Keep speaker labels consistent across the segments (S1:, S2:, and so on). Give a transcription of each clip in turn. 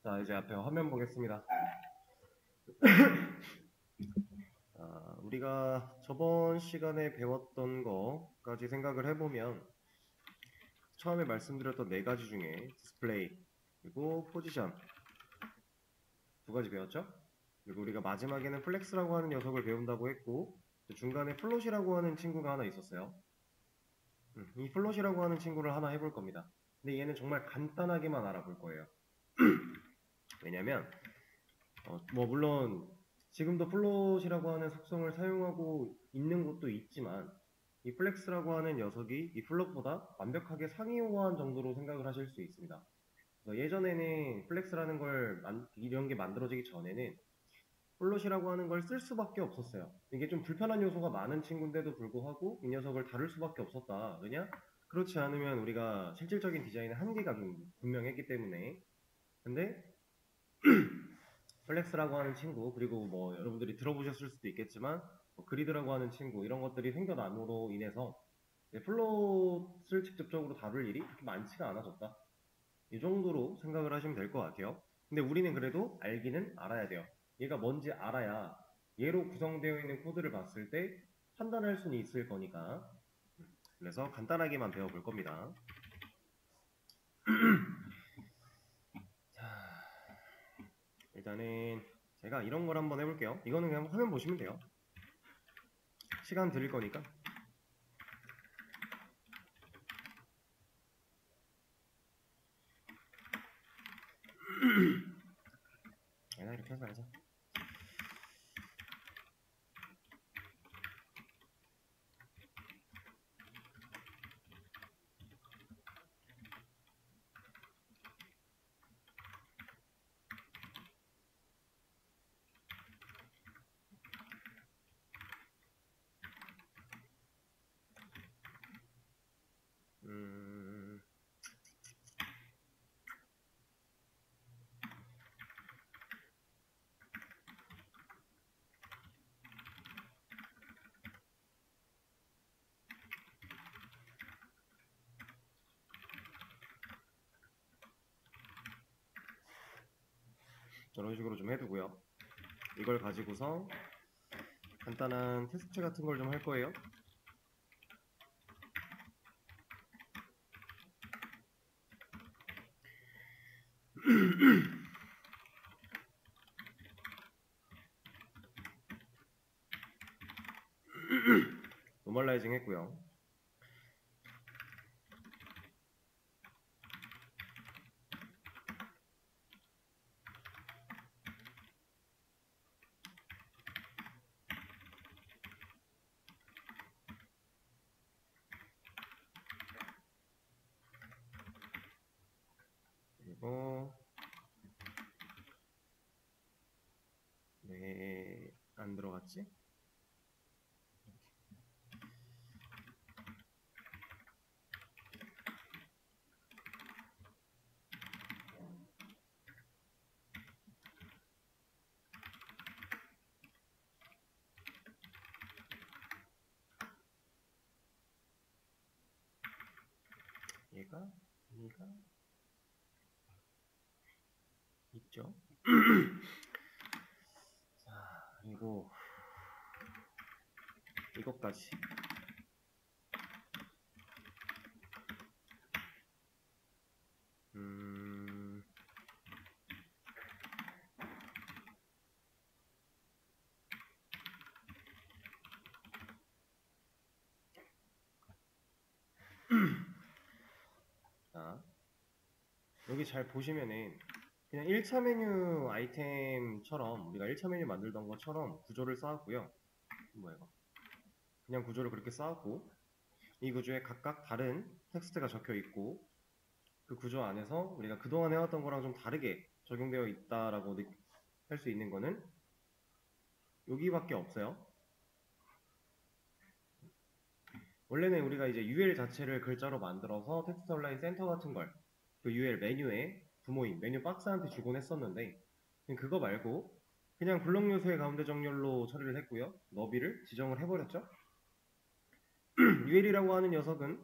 S1: 자, 이제 앞에 화면 보겠습니다. 우리가 저번 시간에 배웠던 거까지 생각을 해보면 처음에 말씀드렸던 네 가지 중에 디스플레이, 그리고 포지션 두 가지 배웠죠? 그리고 우리가 마지막에는 플렉스라고 하는 녀석을 배운다고 했고 중간에 플롯이라고 하는 친구가 하나 있었어요. 이 플롯이라고 하는 친구를 하나 해볼 겁니다. 근데 얘는 정말 간단하게만 알아볼 거예요. 왜냐면 물론 지금도 플롯이라고 하는 속성을 사용하고 있는 곳도 있지만 이 플렉스라고 하는 녀석이 이 플롯보다 완벽하게 상위호환 정도로 생각을 하실 수 있습니다. 예전에는 플렉스라는 걸 이런 게 만들어지기 전에는 플롯이라고 하는 걸 쓸 수밖에 없었어요. 이게 좀 불편한 요소가 많은 친구인데도 불구하고 이 녀석을 다룰 수밖에 없었다. 왜냐? 그렇지 않으면 우리가 실질적인 디자인의 한계가 좀 분명했기 때문에. 근데 플렉스라고 하는 친구, 그리고 뭐 여러분들이 들어보셨을 수도 있겠지만 그리드라고 하는 친구, 이런 것들이 생겨남으로 인해서 플롯을 직접적으로 다룰 일이 그렇게 많지가 않아졌다. 이 정도로 생각을 하시면 될 것 같아요. 근데 우리는 그래도 알기는 알아야 돼요. 얘가 뭔지 알아야 얘로 구성되어 있는 코드를 봤을 때 판단할 수는 있을 거니까. 그래서 간단하게만 배워볼 겁니다. 자, 일단은 제가 이런 걸 한번 해볼게요. 이거는 그냥 화면 보시면 돼요. 시간 드릴 거니까. 얘나 이렇게 해서 하자. 이런 식으로 좀 해두고요. 이걸 가지고서 간단한 테스트 같은 걸 좀 할 거예요. 노멀라이징 했고요. 그리고 왜 안 들어갔지? 얘가 있죠. 자, 그리고 이것까지. 자, 여기 잘 보시면은 그냥 1차 메뉴 아이템처럼 우리가 1차 메뉴 만들던 것처럼 구조를 쌓았고요. 뭐야 이거? 그냥 구조를 그렇게 쌓았고 이 구조에 각각 다른 텍스트가 적혀 있고 그 구조 안에서 우리가 그동안 해왔던 거랑 좀 다르게 적용되어 있다라고 할 수 있는 거는 여기밖에 없어요. 원래는 우리가 이제 UL 자체를 글자로 만들어서 텍스트 온라인 센터 같은 걸 그 UL 메뉴에 부모인 메뉴 박스한테 주곤 했었는데 그거 말고 그냥 블록 요소의 가운데 정렬로 처리를 했고요. 너비를 지정을 해버렸죠. UL이라고 하는 녀석은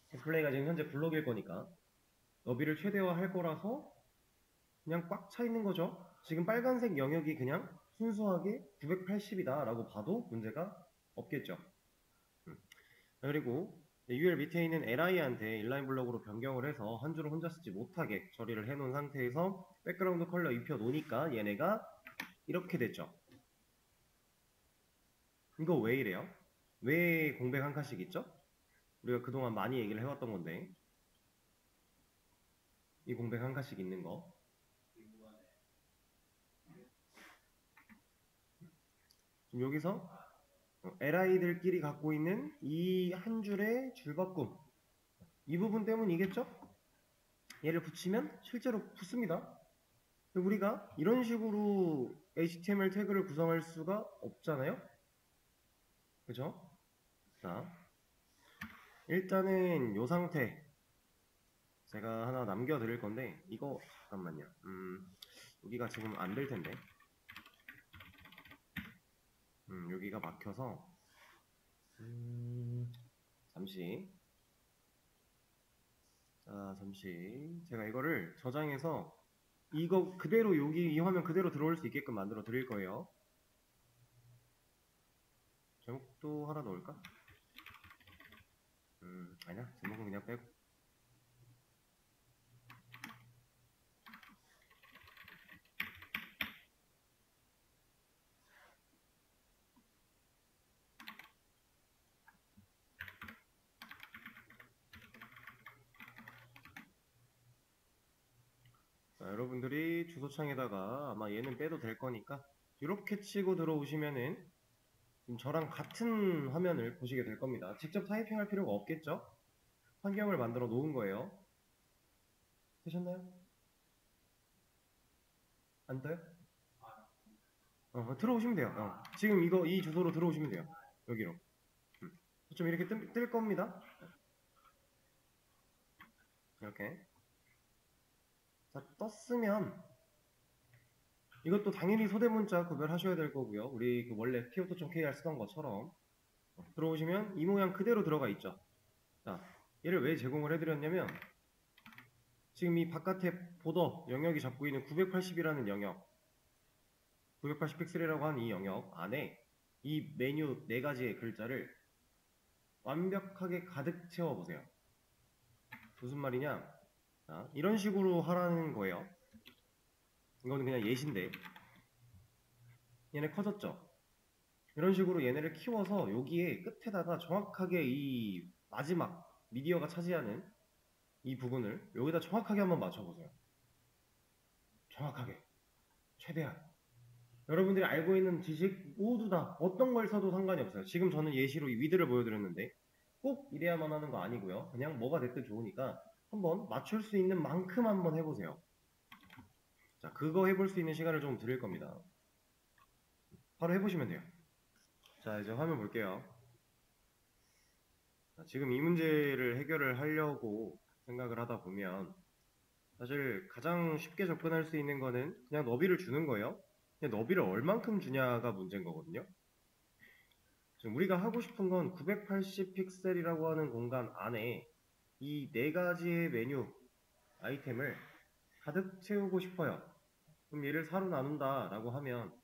S1: 디스플레이가 지금 현재 블록일 거니까 너비를 최대화할 거라서 그냥 꽉 차 있는 거죠. 지금 빨간색 영역이 그냥 순수하게 980이다 라고 봐도 문제가 없겠죠. 그리고 UL 밑에 있는 LI한테 인라인 블럭으로 변경을 해서 한 줄을 혼자 쓰지 못하게 처리를 해놓은 상태에서 백그라운드 컬러 입혀 놓으니까 얘네가 이렇게 됐죠. 이거 왜 이래요? 왜 공백 한 칸씩 있죠? 우리가 그동안 많이 얘기를 해왔던 건데 이 공백 한 칸씩 있는 거 지금 여기서 LI들끼리 갖고 있는 이 한 줄의 줄바꿈 이 부분 때문이겠죠? 얘를 붙이면 실제로 붙습니다. 우리가 이런 식으로 HTML 태그를 구성할 수가 없잖아요? 그죠? 자, 일단은 이 상태 제가 하나 남겨드릴 건데 이거 잠깐만요. 여기가 지금 안 될 텐데 여기가 막혀서 잠시 제가 이거를 저장해서 이거 그대로 여기 이 화면 그대로 들어올 수 있게끔 만들어 드릴 거예요. 제목도 하나 넣을까? 아니야, 제목은 그냥 빼고. 자, 여러분들이 주소창에다가 아마 얘는 빼도 될 거니까 이렇게 치고 들어오시면은 저랑 같은 화면을 보시게 될 겁니다. 직접 타이핑할 필요가 없겠죠? 환경을 만들어 놓은 거예요. 되셨나요? 안 떠요? 들어오시면 돼요. 지금 이 주소로 들어오시면 돼요. 여기로. 좀 이렇게 뜰 겁니다. 이렇게. 자, 떴으면 이것도 당연히 소대문자 구별하셔야 될 거고요. 우리 원래 pivotal.kr 쓰던 것처럼 들어오시면 이 모양 그대로 들어가 있죠. 자, 얘를 왜 제공을 해드렸냐면 지금 이 바깥에 보더 영역이 잡고 있는 980이라는 영역 980 픽셀이라고 하는 이 영역 안에 이 메뉴 4가지의 글자를 완벽하게 가득 채워보세요. 무슨 말이냐? 자, 이런 식으로 하라는 거예요. 이거는 그냥 예시인데 얘네 커졌죠? 이런 식으로 얘네를 키워서 여기에 끝에다가 정확하게 이 마지막 미디어가 차지하는 이 부분을 여기다 정확하게 한번 맞춰보세요. 정확하게. 최대한. 여러분들이 알고 있는 지식 모두 다 어떤 걸 써도 상관이 없어요. 지금 저는 예시로 이 위드를 보여드렸는데 꼭 이래야만 하는 거 아니고요. 그냥 뭐가 됐든 좋으니까 한번 맞출 수 있는 만큼 한번 해보세요. 자, 그거 해볼 수 있는 시간을 좀 드릴 겁니다. 바로 해보시면 돼요. 자, 이제 화면 볼게요. 자, 지금 이 문제를 해결을 하려고 생각을 하다 보면 사실 가장 쉽게 접근할 수 있는 거는 그냥 너비를 주는 거예요. 그냥 너비를 얼만큼 주냐가 문제인 거거든요. 지금 우리가 하고 싶은 건 980 픽셀이라고 하는 공간 안에 이 4가지의 메뉴 아이템을 가득 채우고 싶어요. 그럼 얘를 4로 나눈다 라고 하면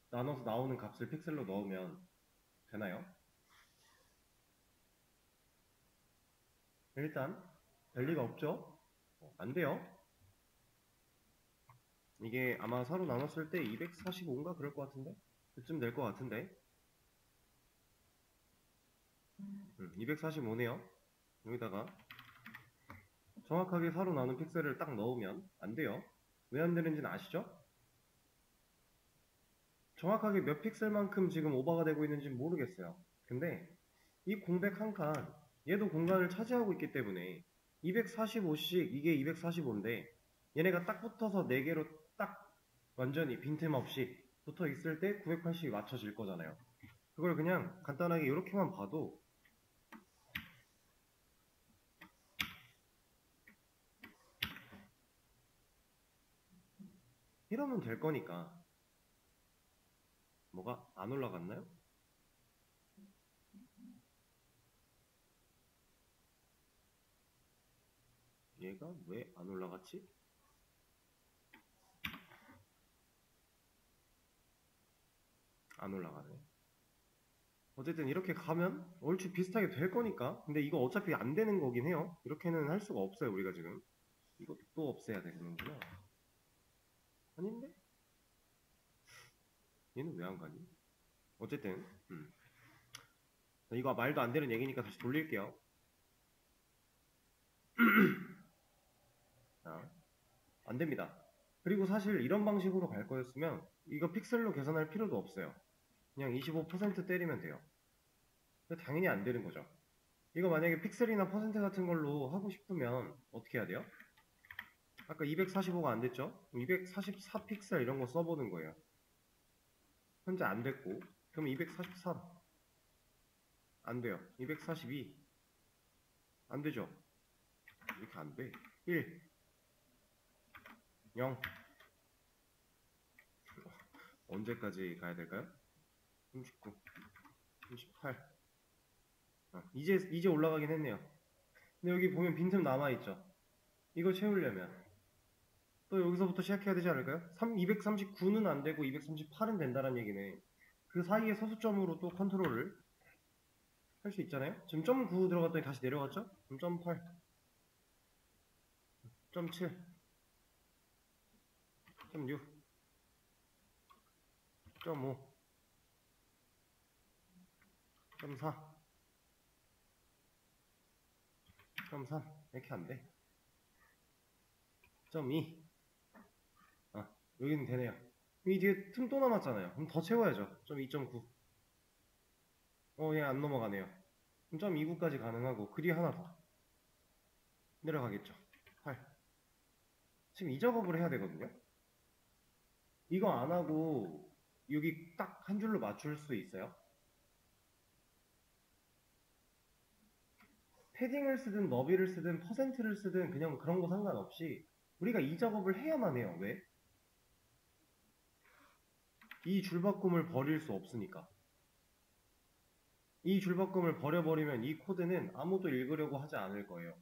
S1: 나눠서 나오는 값을 픽셀로 넣으면 되나요? 일단 별리가 없죠? 안 돼요. 이게 아마 4로 나눴을 때 245인가 그럴 것 같은데? 그쯤 될 것 같은데? 245네요. 여기다가 정확하게 4로 나눈 픽셀을 딱 넣으면 안 돼요. 왜 안 되는지는 아시죠? 정확하게 몇 픽셀만큼 지금 오버가 되고 있는지 모르겠어요. 근데 이 공백 한 칸, 얘도 공간을 차지하고 있기 때문에 245씩 이게 245인데 얘네가 딱 붙어서 4개로 딱 완전히 빈틈없이 붙어 있을 때 980이 맞춰질 거잖아요. 그걸 그냥 간단하게 이렇게만 봐도 이러면 될 거니까. 뭐가 안 올라갔나요? 얘가 왜 안 올라갔지? 안 올라가네. 어쨌든 이렇게 가면 얼추 비슷하게 될 거니까. 근데 이거 어차피 안 되는 거긴 해요. 이렇게는 할 수가 없어요, 우리가 지금. 이것도 또 없애야 되는구나. 아닌데? 얘는 왜 안 가니? 어쨌든 이거 말도 안 되는 얘기니까 다시 돌릴게요. 자, 안 됩니다. 그리고 사실 이런 방식으로 갈 거였으면 이거 픽셀로 계산할 필요도 없어요. 그냥 25% 때리면 돼요. 당연히 안 되는 거죠. 이거 만약에 픽셀이나 퍼센트 같은 걸로 하고 싶으면 어떻게 해야 돼요? 아까 245가 안 됐죠? 244 픽셀 이런 거 써보는 거예요. 현재 안 됐고, 그럼 243. 안 돼요. 242. 안 되죠? 이렇게 안 돼. 1. 0. 언제까지 가야 될까요? 39. 38. 이제 올라가긴 했네요. 근데 여기 보면 빈틈 남아있죠? 이거 채우려면 또 여기서부터 시작해야 되지 않을까요? 239는 안 되고 238은 된다는 얘기네. 그 사이에 소수점으로 또 컨트롤을 할 수 있잖아요? 지금 점 9 들어갔더니 다시 내려갔죠? 그럼 점 8, 점 7, 점 6, 점 5, 점 4, 점 3. 이렇게 안 돼. 점 2. 여기는 되네요. 이 뒤에 틈 또 남았잖아요. 그럼 더 채워야죠. 점 2.9. 얘 안 넘어가네요. 그럼 점 29까지 가능하고 그 뒤에 하나 더 내려가겠죠. 8. 지금 이 작업을 해야 되거든요. 이거 안 하고 여기 딱 한 줄로 맞출 수 있어요? 패딩을 쓰든 너비를 쓰든 퍼센트를 쓰든 그냥 그런 거 상관없이 우리가 이 작업을 해야만 해요. 왜? 이 줄바꿈을 버릴 수 없으니까. 이 줄바꿈을 버려버리면 이 코드는 아무도 읽으려고 하지 않을 거예요.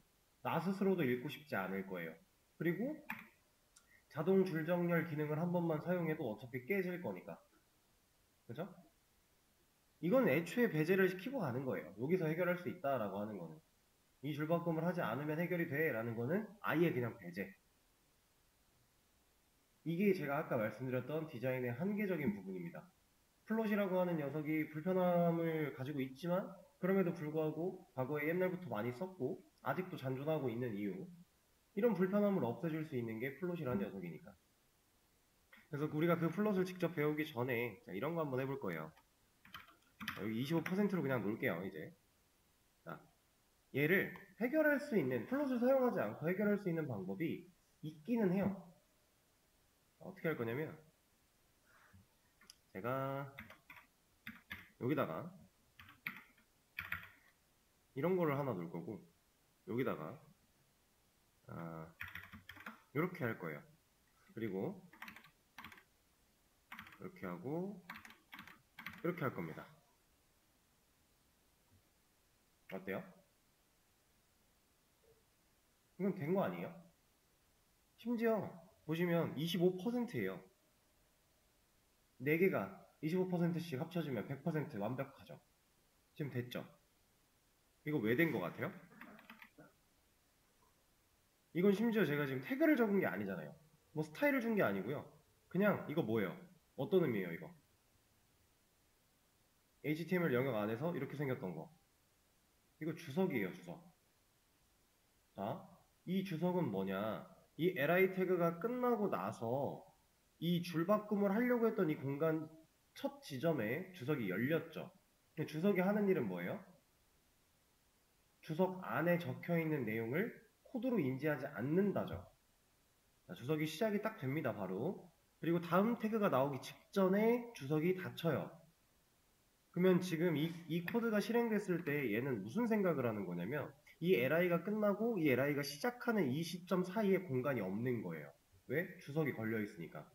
S1: 나 스스로도 읽고 싶지 않을 거예요. 그리고 자동 줄정렬 기능을 한 번만 사용해도 어차피 깨질 거니까. 그죠? 이건 애초에 배제를 시키고 가는 거예요. 여기서 해결할 수 있다라고 하는 거는. 이 줄바꿈을 하지 않으면 해결이 돼 라는 거는 아예 그냥 배제. 이게 제가 아까 말씀드렸던 디자인의 한계적인 부분입니다. 플롯이라고 하는 녀석이 불편함을 가지고 있지만 그럼에도 불구하고 과거에 옛날부터 많이 썼고 아직도 잔존하고 있는 이유, 이런 불편함을 없애줄 수 있는 게 플롯이라는 녀석이니까. 그래서 우리가 그 플롯을 직접 배우기 전에 이런 거 한번 해볼 거예요. 여기 25%로 그냥 놓을게요. 이제 자, 얘를 해결할 수 있는, 플롯을 사용하지 않고 해결할 수 있는 방법이 있기는 해요. 어떻게 할 거냐면 제가 여기다가 이런 거를 하나 놓을 거고 여기다가 이렇게 할 거예요. 그리고 이렇게 하고 이렇게 할 겁니다. 어때요? 이건 된 거 아니에요? 심지어 보시면 25%예요. 4개가 25%씩 합쳐지면 100% 완벽하죠. 지금 됐죠? 이거 왜 된 거 같아요? 이건 심지어 제가 지금 태그를 적은 게 아니잖아요. 뭐 스타일을 준 게 아니고요. 그냥 이거 뭐예요? 어떤 의미예요 이거? HTML 영역 안에서 이렇게 생겼던 거. 이거 주석이에요, 주석. 자, 이 주석은 뭐냐? 이 li 태그가 끝나고 나서 이 줄바꿈을 하려고 했던 이 공간 첫 지점에 주석이 열렸죠. 주석이 하는 일은 뭐예요? 주석 안에 적혀 있는 내용을 코드로 인지하지 않는다죠. 자, 주석이 시작이 딱 됩니다, 바로. 그리고 다음 태그가 나오기 직전에 주석이 닫혀요. 그러면 지금 이 코드가 실행됐을 때 얘는 무슨 생각을 하는 거냐면 이 li가 끝나고 이 li가 시작하는 이 시점 사이에 공간이 없는 거예요. 왜? 주석이 걸려 있으니까.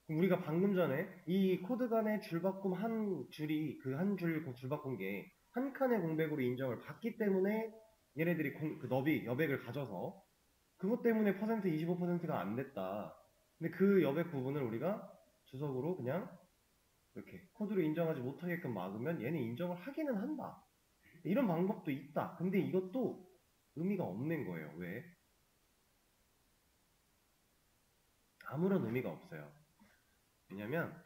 S1: 그럼 우리가 방금 전에 이 코드 간의 줄바꿈 한 줄이 그 한 줄 줄바꾼 게 한 칸의 공백으로 인정을 받기 때문에 얘네들이 그 너비, 여백을 가져서 그것 때문에 퍼센트 25%가 안 됐다. 근데 그 여백 부분을 우리가 주석으로 그냥 이렇게 코드로 인정하지 못하게끔 막으면 얘는 인정을 하기는 한다. 이런 방법도 있다. 근데 이것도 의미가 없는 거예요. 왜? 아무런 의미가 없어요. 왜냐면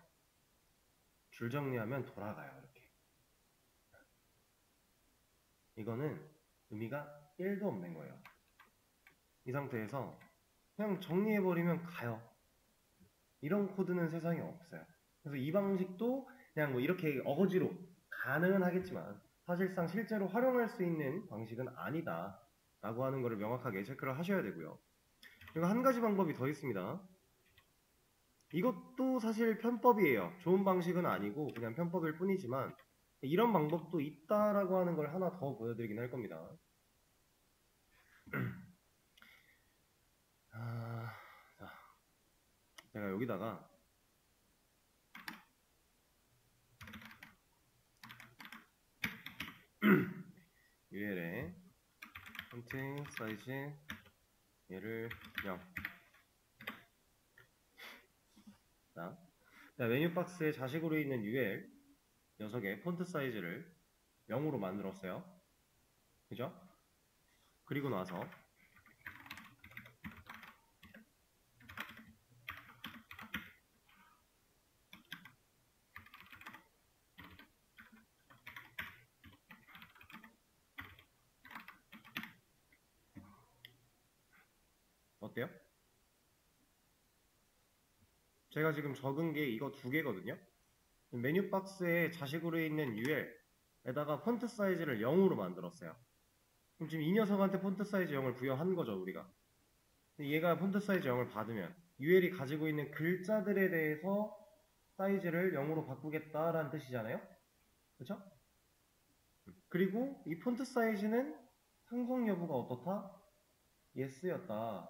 S1: 줄 정리하면 돌아가요. 이렇게. 이거는 의미가 1도 없는 거예요. 이 상태에서 그냥 정리해버리면 가요. 이런 코드는 세상에 없어요. 그래서 이 방식도 그냥 뭐 이렇게 어거지로 가능은 하겠지만 사실상 실제로 활용할 수 있는 방식은 아니다 라고 하는 것을 명확하게 체크를 하셔야 되고요. 그리고 한 가지 방법이 더 있습니다. 이것도 사실 편법이에요. 좋은 방식은 아니고 그냥 편법일 뿐이지만 이런 방법도 있다라고 하는 걸 하나 더 보여드리긴 할 겁니다. 자, 제가 여기다가 UL에 폰트 사이즈 얘를 0. 자, 메뉴 박스에 자식으로 있는 UL 녀석의 폰트 사이즈를 0으로 만들었어요. 그죠? 그리고 나서 어때요? 제가 지금 적은 게 이거 두 개거든요. 메뉴 박스에 자식으로 있는 UL에다가 폰트 사이즈를 0으로 만들었어요. 그럼 지금 이 녀석한테 폰트 사이즈 0을 부여한 거죠, 우리가. 얘가 폰트 사이즈 0을 받으면 UL이 가지고 있는 글자들에 대해서 사이즈를 0으로 바꾸겠다라는 뜻이잖아요. 그렇죠? 그리고 이 폰트 사이즈는 상성 여부가 어떻다? yes였다.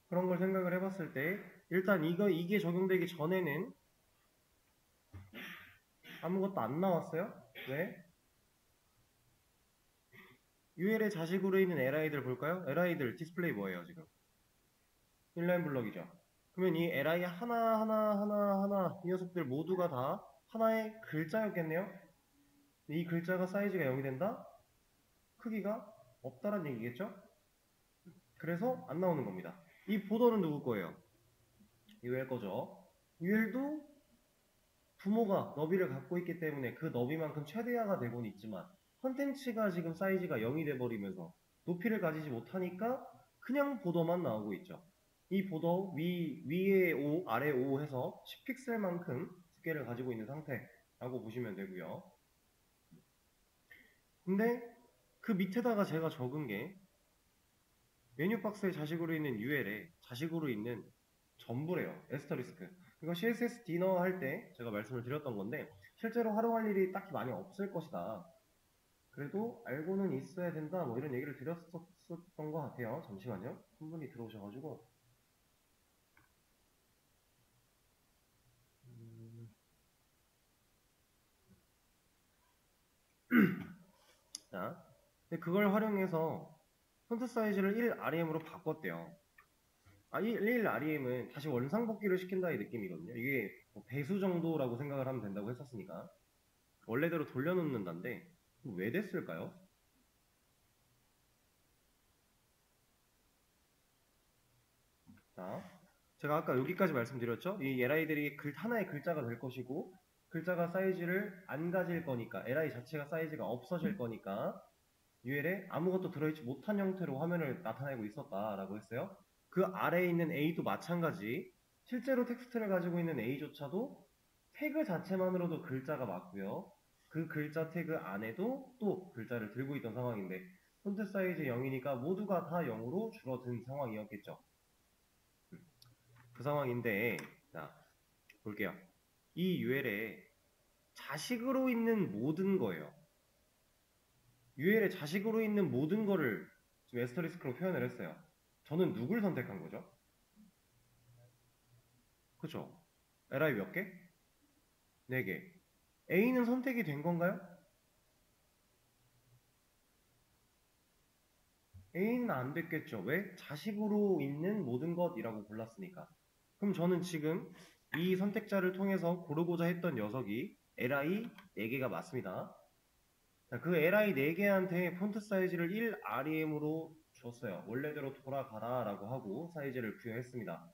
S1: 그런 걸 생각을 해봤을 때 일단 이게 적용되기 전에는 아무것도 안 나왔어요. 왜? UL의 자식으로 있는 li들 볼까요? li들 디스플레이 뭐예요 지금? 인라인 블럭이죠. 그러면 이 li 하나 이 녀석들 모두가 다 하나의 글자였겠네요. 이 글자가 사이즈가 0이 된다? 크기가 없다란 얘기겠죠? 그래서 안 나오는 겁니다. 이 보더는 누구 거예요? UL 거죠. UL도 부모가 너비를 갖고 있기 때문에 그 너비만큼 최대화가 되고는 있지만 컨텐츠가 지금 사이즈가 0이 돼버리면서 높이를 가지지 못하니까 그냥 보더만 나오고 있죠. 이 보더 위에 5, 아래 5 해서 10픽셀만큼 두께를 가지고 있는 상태라고 보시면 되고요. 근데 그 밑에다가 제가 적은 게 메뉴 박스의 자식으로 있는 UL에 자식으로 있는 전부래요. 에스터리스크. 이거 CSS 디너 할 때 제가 말씀을 드렸던 건데 실제로 활용할 일이 딱히 많이 없을 것이다. 그래도 알고는 있어야 된다. 뭐 이런 얘기를 드렸었던 것 같아요. 잠시만요. 한 분이 들어오셔가지고 자, 그걸 활용해서 폰트 사이즈를 1REM으로 바꿨대요. 1REM은 다시 원상복귀를 시킨다의 느낌이거든요. 이게 뭐 배수 정도라고 생각을 하면 된다고 했었으니까 원래대로 돌려놓는다는데 왜 됐을까요? 자, 제가 아까 여기까지 말씀드렸죠? 이 li들이 하나의 글자가 될 것이고 글자가 사이즈를 안 가질 거니까 li 자체가 사이즈가 없어질 거니까 UL에 아무것도 들어있지 못한 형태로 화면을 나타내고 있었다라고 했어요. 그 아래에 있는 A도 마찬가지. 실제로 텍스트를 가지고 있는 A조차도 태그 자체만으로도 글자가 맞고요. 그 글자 태그 안에도 또 글자를 들고 있던 상황인데 폰트 사이즈 0이니까 모두가 다 0으로 줄어든 상황이었겠죠. 그 상황인데 자 볼게요. 이 UL에 자식으로 있는 모든 거예요. UL에 자식으로 있는 모든 거를 지금 에스터리스크로 표현을 했어요. 저는 누굴 선택한 거죠? 그쵸? li 몇 개? 4개. A는 선택이 된 건가요? A는 안 됐겠죠. 왜? 자식으로 있는 모든 것이라고 골랐으니까. 그럼 저는 지금 이 선택자를 통해서 고르고자 했던 녀석이 li 4개가 맞습니다. 자, 그 li 4개한테 폰트 사이즈를 1REM으로 줬어요. 원래대로 돌아가라 라고 하고 사이즈를 부여했습니다.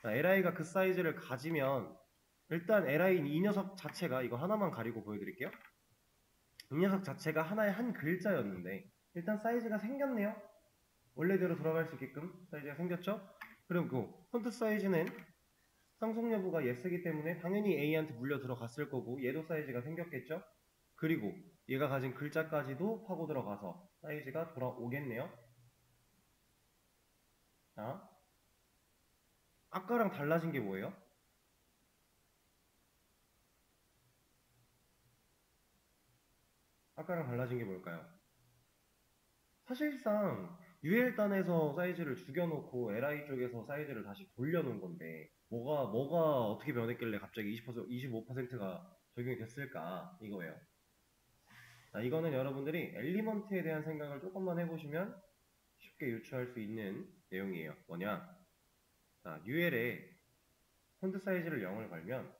S1: 자, li가 그 사이즈를 가지면 일단 li인 이 녀석 자체가 이거 하나만 가리고 보여드릴게요. 이 녀석 자체가 하나의 한 글자였는데 일단 사이즈가 생겼네요. 원래대로 돌아갈 수 있게끔 사이즈가 생겼죠? 그리고 폰트 사이즈는 상속 여부가 yes이기 때문에 당연히 A한테 물려 들어갔을 거고 얘도 사이즈가 생겼겠죠? 그리고 얘가 가진 글자까지도 파고 들어가서 사이즈가 돌아오겠네요. 자, 아까랑 달라진 게 뭐예요? 아까랑 달라진 게 뭘까요? 사실상 UL단에서 사이즈를 죽여놓고 LI 쪽에서 사이즈를 다시 돌려놓은 건데 뭐가 어떻게 변했길래 갑자기 20%, 25%가 적용이 됐을까 이거예요. 자, 이거는 여러분들이 엘리먼트에 대한 생각을 조금만 해보시면 쉽게 유추할 수 있는 내용이에요. 뭐냐? 자, UL에 폰트 사이즈를 0을 걸면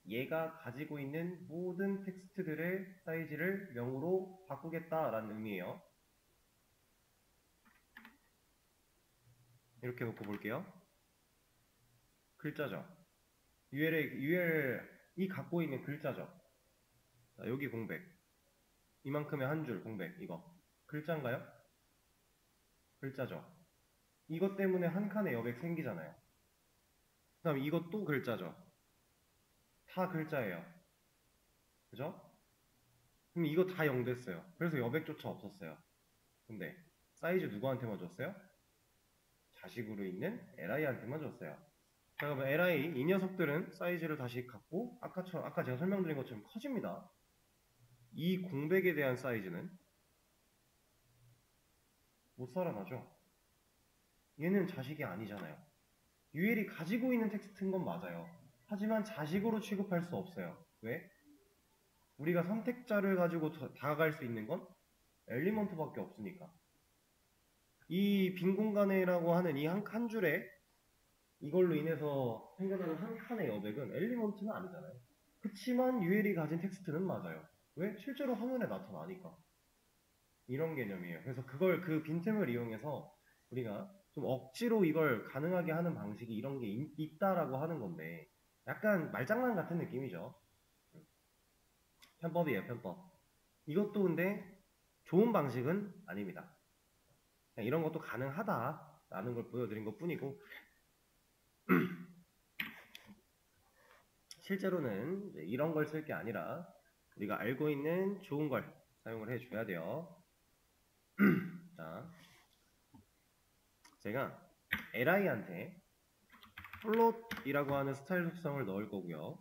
S1: 얘가 가지고 있는 모든 텍스트들의 사이즈를 0으로 바꾸겠다라는 의미예요. 이렇게 놓고 볼게요. 글자죠. UL이 갖고 있는 글자죠. 자, 여기 공백. 이만큼의 한 줄 공백. 이거. 글자인가요? 글자죠. 이것 때문에 한 칸의 여백 생기잖아요. 그 다음 이것도 글자죠. 다 글자예요. 그죠? 그럼 이거 다 0 됐어요. 그래서 여백조차 없었어요. 근데 사이즈 누구한테만 줬어요? 자식으로 있는 li한테만 줬어요. 자, 그러면 li 이 녀석들은 사이즈를 다시 갖고 아까 제가 설명드린 것처럼 커집니다. 이 공백에 대한 사이즈는 못 살아나죠. 얘는 자식이 아니잖아요. UL이 가지고 있는 텍스트인 건 맞아요. 하지만 자식으로 취급할 수 없어요. 왜? 우리가 선택자를 가지고 다가갈 수 있는 건 엘리먼트밖에 없으니까. 이 빈 공간이라고 하는 이 한 줄에 이걸로 인해서 생겨나는 한 칸의 여백은 엘리먼트는 아니잖아요. 그치만 UL이 가진 텍스트는 맞아요. 왜? 실제로 화면에 나타나니까. 이런 개념이에요. 그래서 그 빈틈을 이용해서 우리가 좀 억지로 이걸 가능하게 하는 방식이 이런 게 있다라고 하는 건데 약간 말장난 같은 느낌이죠. 편법이에요, 편법. 이것도 근데 좋은 방식은 아닙니다. 그냥 이런 것도 가능하다라는 걸 보여드린 것 뿐이고 실제로는 이런 걸 쓸 게 아니라 우리가 알고 있는 좋은 걸 사용을 해줘야 돼요. 자, 제가 li한테 플롯이라고 하는 스타일 속성을 넣을 거고요.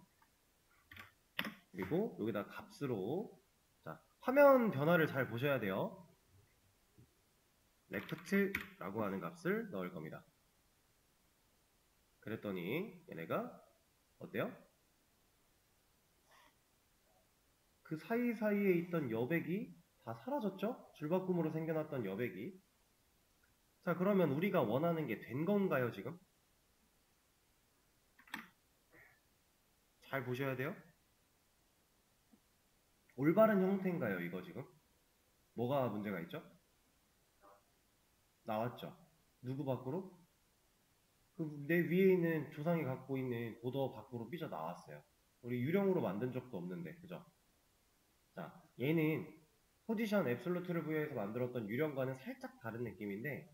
S1: 그리고 여기다 값으로 자, 화면 변화를 잘 보셔야 돼요. left라고 하는 값을 넣을 겁니다. 그랬더니 얘네가 어때요? 그 사이사이에 있던 여백이 다 사라졌죠? 줄바꿈으로 생겨났던 여백이. 자, 그러면 우리가 원하는 게 된 건가요, 지금? 잘 보셔야 돼요. 올바른 형태인가요, 이거 지금? 뭐가 문제가 있죠? 나왔죠. 누구 밖으로? 내 위에 있는 조상이 갖고 있는 보더 밖으로 삐져 나왔어요. 우리 유령으로 만든 적도 없는데, 그죠? 자, 얘는 포지션 앱솔루트를 부여해서 만들었던 유령과는 살짝 다른 느낌인데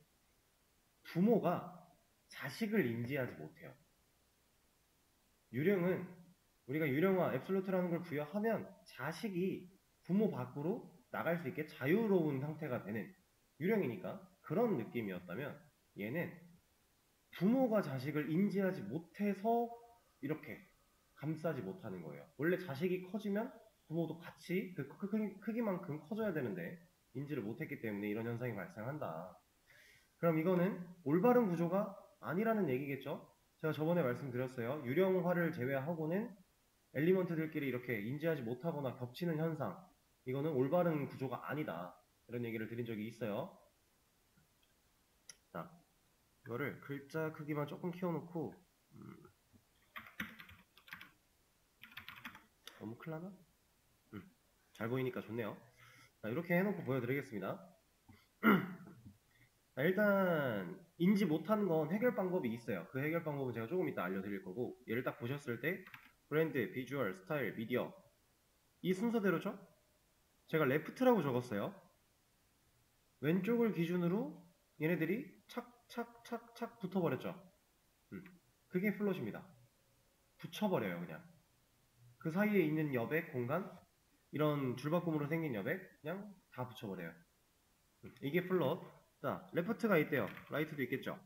S1: 부모가 자식을 인지하지 못해요. 유령은 우리가 유령화 앱솔루트라는 걸 부여하면 자식이 부모 밖으로 나갈 수 있게 자유로운 형태가 되는 유령이니까 그런 느낌이었다면 얘는 부모가 자식을 인지하지 못해서 이렇게 감싸지 못하는 거예요. 원래 자식이 커지면 부모도 같이 그 크기만큼 커져야 되는데 인지를 못했기 때문에 이런 현상이 발생한다. 그럼 이거는 올바른 구조가 아니라는 얘기겠죠? 제가 저번에 말씀드렸어요. 유령화를 제외하고는 엘리먼트들끼리 이렇게 인지하지 못하거나 겹치는 현상, 이거는 올바른 구조가 아니다. 이런 얘기를 드린 적이 있어요. 자, 이거를 글자 크기만 조금 키워놓고 너무 클라나? 잘 보이니까 좋네요. 자, 이렇게 해놓고 보여드리겠습니다. 자, 일단 인지 못하는 건 해결 방법이 있어요. 그 해결 방법은 제가 조금 이따 알려드릴 거고, 얘를 딱 보셨을 때 브랜드, 비주얼, 스타일, 미디어 이 순서대로죠? 제가 레프트라고 적었어요. 왼쪽을 기준으로 얘네들이 착착착착 붙어버렸죠. 그게 플롯입니다. 붙여버려요, 그냥. 그 사이에 있는 여백, 공간, 이런 줄바꿈으로 생긴 여백, 그냥 다 붙여버려요. 이게 플롯. 자, 레프트가 있대요. 라이트도 있겠죠.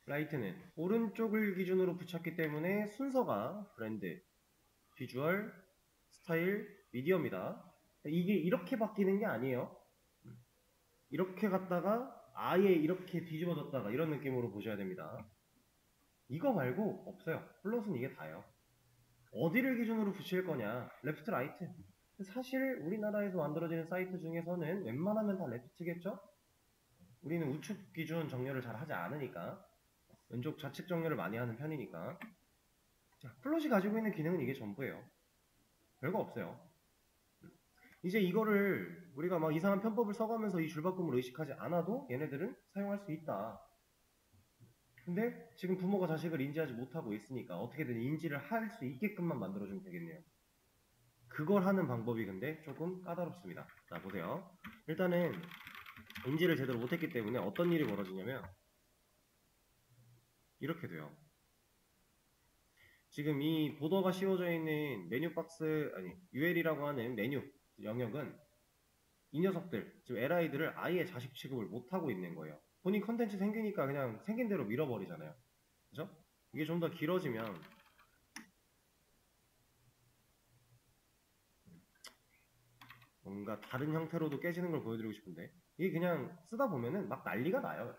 S1: 라이트는 오른쪽을 기준으로 붙였기 때문에 순서가 브랜드, 비주얼, 스타일, 미디어입니다. 이게 이렇게 바뀌는 게 아니에요. 이렇게 갔다가 아예 이렇게 뒤집어졌다가 이런 느낌으로 보셔야 됩니다. 이거 말고 없어요. 플롯은 이게 다예요. 어디를 기준으로 붙일 거냐? 레프트, 라이트. 사실 우리나라에서 만들어지는 사이트 중에서는 웬만하면 다 레프트겠죠? 우리는 우측 기준 정렬을 잘 하지 않으니까, 왼쪽 좌측 정렬을 많이 하는 편이니까. 자, 플롯이 가지고 있는 기능은 이게 전부예요. 별거 없어요. 이제 이거를 우리가 막 이상한 편법을 써가면서 이 줄바꿈을 의식하지 않아도 얘네들은 사용할 수 있다. 근데 지금 부모가 자식을 인지하지 못하고 있으니까 어떻게든 인지를 할 수 있게끔만 만들어주면 되겠네요. 그걸 하는 방법이 근데 조금 까다롭습니다. 자, 보세요. 일단은 인지를 제대로 못했기 때문에 어떤 일이 벌어지냐면 이렇게 돼요. 지금 이 보더가 씌워져 있는 메뉴 박스, 아니 UL이라고 하는 메뉴 영역은 이 녀석들, 지금 LI들을 아예 자식 취급을 못하고 있는 거예요. 본인 컨텐츠 생기니까 그냥 생긴 대로 밀어버리잖아요. 그죠? 이게 좀 더 길어지면 뭔가 다른 형태로도 깨지는 걸 보여드리고 싶은데 이게 그냥 쓰다 보면은 막 난리가 나요.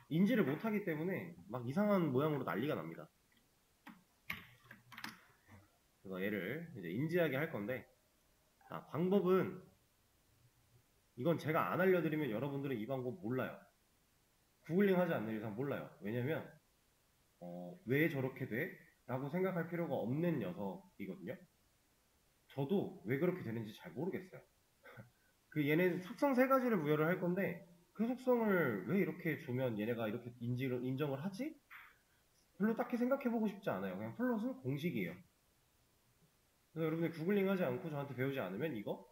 S1: 인지를 못하기 때문에 막 이상한 모양으로 난리가 납니다. 그래서 얘를 이제 인지하게 할 건데, 자, 방법은 이건 제가 안 알려드리면 여러분들은 이 방법 몰라요. 구글링 하지 않는 이상 몰라요. 왜냐면 왜 저렇게 돼? 라고 생각할 필요가 없는 녀석이거든요. 저도 왜 그렇게 되는지 잘 모르겠어요. 그 얘네 속성 세 가지를 부여를 할 건데 그 속성을 왜 이렇게 주면 얘네가 이렇게 인정을 하지? 별로 딱히 생각해보고 싶지 않아요. 그냥 플롯은 공식이에요. 그래서 여러분들 구글링 하지 않고 저한테 배우지 않으면 이거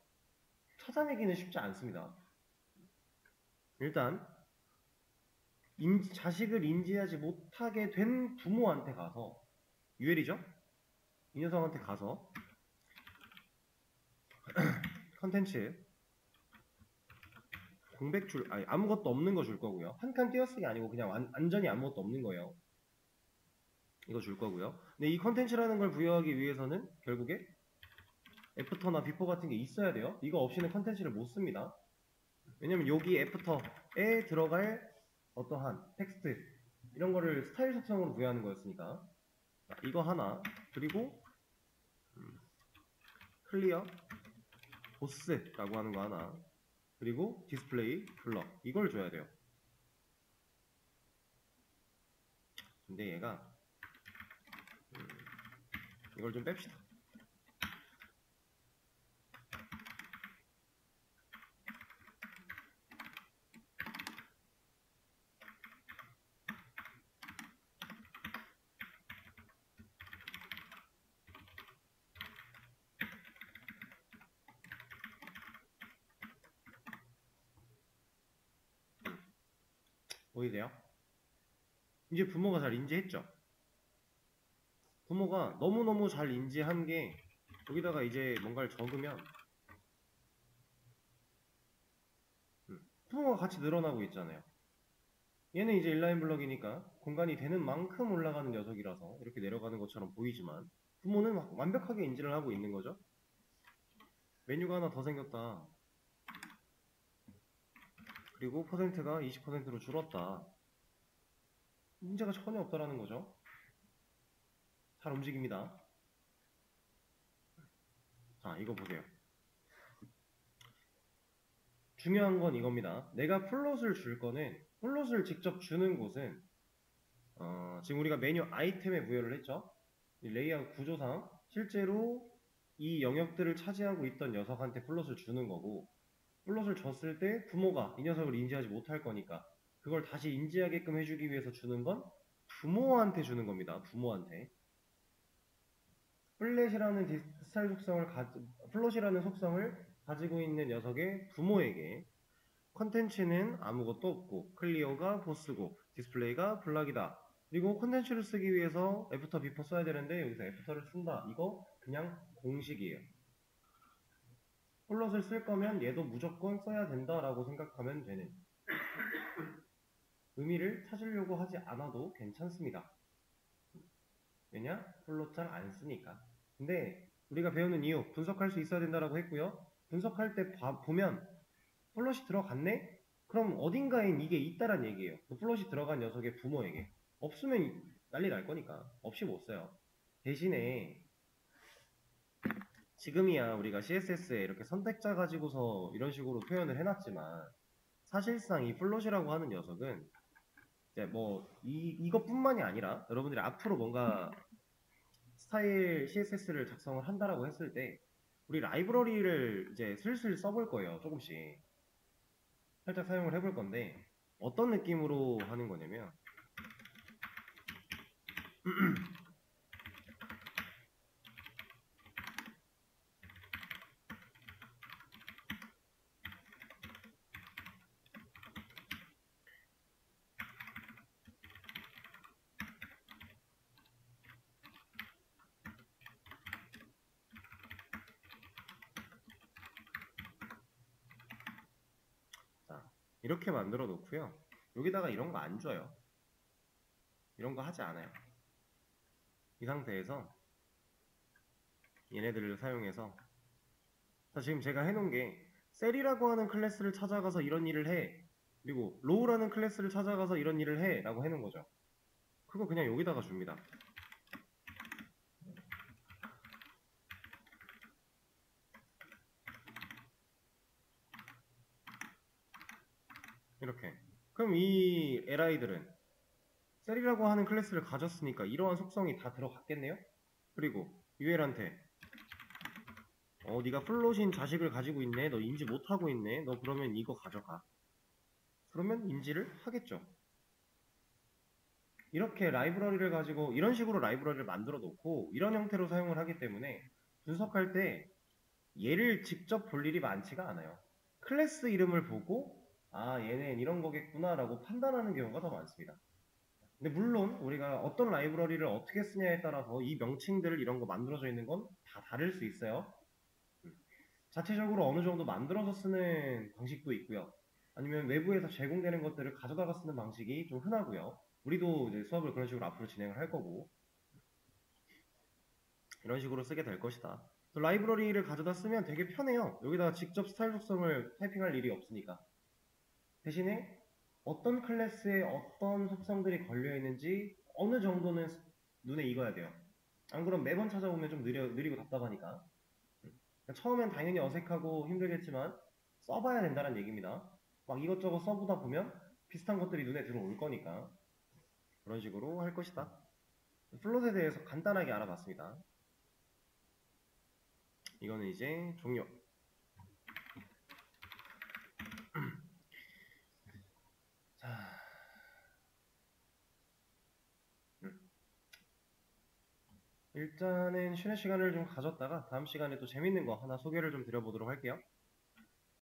S1: 찾아내기는 쉽지 않습니다. 일단 자식을 인지하지 못하게 된 부모한테 가서 UL이죠? 이 녀석한테 가서 컨텐츠 공백 아니 아무것도 없는 거 줄 거고요. 한 칸 띄어쓰기 아니고 그냥 완전히 아무것도 없는 거예요. 이거 줄 거고요. 근데 이 컨텐츠라는 걸 부여하기 위해서는 결국에 애프터나 비포 같은 게 있어야 돼요. 이거 없이는 컨텐츠를 못 씁니다. 왜냐면 여기 애프터에 들어갈 어떠한 텍스트 이런 거를 스타일 속성으로 부여하는 거였으니까. 자, 이거 하나, 그리고 클리어 보스라고 하는 거 하나, 그리고 디스플레이 블럭 이걸 줘야 돼요. 근데 얘가 이걸 좀 뺍시다. 보이세요? 이제 부모가 잘 인지했죠? 부모가 너무너무 잘 인지한 게 여기다가 이제 뭔가를 적으면 부모가 같이 늘어나고 있잖아요. 얘는 이제 인라인 블럭이니까 공간이 되는 만큼 올라가는 녀석이라서 이렇게 내려가는 것처럼 보이지만 부모는 완벽하게 인지를 하고 있는 거죠. 메뉴가 하나 더 생겼다. 그리고 퍼센트가 20%로 줄었다. 문제가 전혀 없다라는 거죠. 잘 움직입니다. 자, 이거 보세요. 중요한 건 이겁니다. 내가 플롯을 줄 거는, 플롯을 직접 주는 곳은 지금 우리가 메뉴 아이템에 부여를 했죠. 이 레이아웃 구조상 실제로 이 영역들을 차지하고 있던 녀석한테 플롯을 주는 거고, 플롯을 줬을 때 부모가 이 녀석을 인지하지 못할 거니까 그걸 다시 인지하게끔 해주기 위해서 주는 건 부모한테 주는 겁니다. 부모한테. 플롯이라는 스타일 속성을 플롯이라는 속성을 가지고 있는 녀석의 부모에게 컨텐츠는 아무것도 없고 클리어가 보스고 디스플레이가 블락이다. 그리고 컨텐츠를 쓰기 위해서 애프터 비포 써야 되는데 여기서 애프터를 쓴다. 이거 그냥 공식이에요. 플롯을 쓸 거면 얘도 무조건 써야 된다라고 생각하면 되는, 의미를 찾으려고 하지 않아도 괜찮습니다. 왜냐? 플롯 잘 안 쓰니까. 근데 우리가 배우는 이유, 분석할 수 있어야 된다라고 했고요. 분석할 때 보면 플롯이 들어갔네? 그럼 어딘가엔 이게 있다란 얘기예요. 그 플롯이 들어간 녀석의 부모에게. 없으면 난리 날 거니까. 없이 못 써요. 대신에 지금이야 우리가 CSS에 이렇게 선택자 가지고서 이런 식으로 표현을 해놨지만 사실상 이 플롯이라고 하는 녀석은 이제 뭐 이것뿐만이 아니라 여러분들이 앞으로 뭔가 스타일 CSS를 작성을 한다라고 했을 때 우리 라이브러리를 이제 슬슬 써볼 거예요. 조금씩 살짝 사용을 해볼 건데 어떤 느낌으로 하는 거냐면 자, 이렇게 만들어 놓고요. 여기다가 이런 거 안 줘요. 이런 거 하지 않아요. 이 상태에서 얘네들을 사용해서 자, 지금 제가 해놓은 게 셀이라고 하는 클래스를 찾아가서 이런 일을 해. 그리고 로우라는 클래스를 찾아가서 이런 일을 해. 라고 해놓은 거죠. 그거 그냥 여기다가 줍니다. 이렇게. 그럼 이 li들은 셀이라고 하는 클래스를 가졌으니까 이러한 속성이 다 들어갔겠네요? 그리고 UL한테 네가 플롯인 자식을 가지고 있네. 너 인지 못하고 있네. 너 그러면 이거 가져가. 그러면 인지를 하겠죠. 이렇게 라이브러리를 가지고 이런 식으로 라이브러리를 만들어 놓고 이런 형태로 사용을 하기 때문에 분석할 때 얘를 직접 볼 일이 많지가 않아요. 클래스 이름을 보고 얘는 이런 거겠구나 라고 판단하는 경우가 더 많습니다. 근데 물론 우리가 어떤 라이브러리를 어떻게 쓰냐에 따라서 이 명칭들을 이런 거 만들어져 있는 건 다 다를 수 있어요. 자체적으로 어느 정도 만들어서 쓰는 방식도 있고요. 아니면 외부에서 제공되는 것들을 가져다가 쓰는 방식이 좀 흔하고요. 우리도 이제 수업을 그런 식으로 앞으로 진행을 할 거고 이런 식으로 쓰게 될 것이다. 라이브러리를 가져다 쓰면 되게 편해요. 여기다가 직접 스타일 속성을 타이핑할 일이 없으니까. 대신에 어떤 클래스에 어떤 속성들이 걸려있는지 어느 정도는 눈에 익어야 돼요. 안 그럼 매번 찾아보면 좀 느리고 답답하니까. 처음엔 당연히 어색하고 힘들겠지만 써봐야 된다는 얘기입니다. 막 이것저것 써보다 보면 비슷한 것들이 눈에 들어올 거니까 그런 식으로 할 것이다. 플롯에 대해서 간단하게 알아봤습니다. 이거는 이제 종료. 자, 일단은 쉬는 시간을 좀 가졌다가 다음 시간에 또 재밌는 거 하나 소개를 좀 드려보도록 할게요.